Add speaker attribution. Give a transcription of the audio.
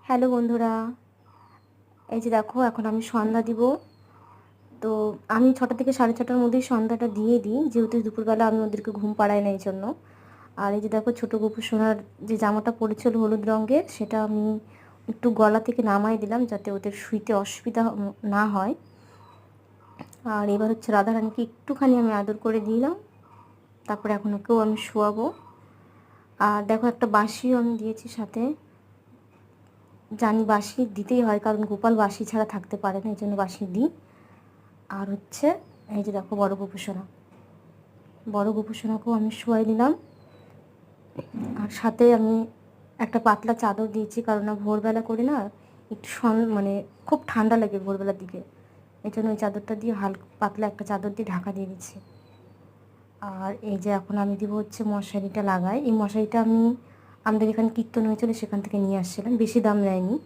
Speaker 1: Hello বন্ধুরা, এই যে দেখো এখন আমি সন্ধ্যা দিব। তো আমি 6টা থেকে 6:30টার মধ্যেই সন্ধ্যাটা দিয়ে দিই, যেহেতু দুপুরবেলা আমি ওদেরকে ঘুম পাড়াই না এই জন্য। আর এই যে দেখো ছোটো গোপু সোনার যে জামাটা পরেছিল হলুদ রঙের, সেটা আমি একটু গলা থেকে নামাই দিলাম যাতে ওদের শুইতে অসুবিধা না হয়। আর এবার হচ্ছে রাধারানীকে একটুখানি আমি আদর করে দিলাম, তারপরে এখন ওকেও আমি শোয়াবো। আর দেখো একটা বাঁশিও আমি দিয়েছি সাথে। জানি বাঁশি দিতেই হয়, কারণ গোপাল বাঁশি ছাড়া থাকতে পারে না, এই জন্য বাঁশি দিই। আর হচ্ছে এই যে দেখো বড় গোপুসোনাকেও আমি শোয়াই দিলাম। আর সাথে আমি একটা পাতলা চাদর দিয়েছি, কারণ না ভোরবেলা করে না একটু মানে খুব ঠান্ডা লাগে ভোরবেলার দিকে, এই জন্য ওই চাদরটা দিয়ে হালকা পাতলা একটা চাদর দিয়ে ঢাকা দিয়ে দিচ্ছি। আর এই যে এখন আমি দিব হচ্ছে মশারিটা লাগাই। এই মশারিটা আমি আমাদের এখানে কীর্তন হয়েছিল সেখান থেকে নিয়ে আসছিলাম, বেশি দাম নেয়নি।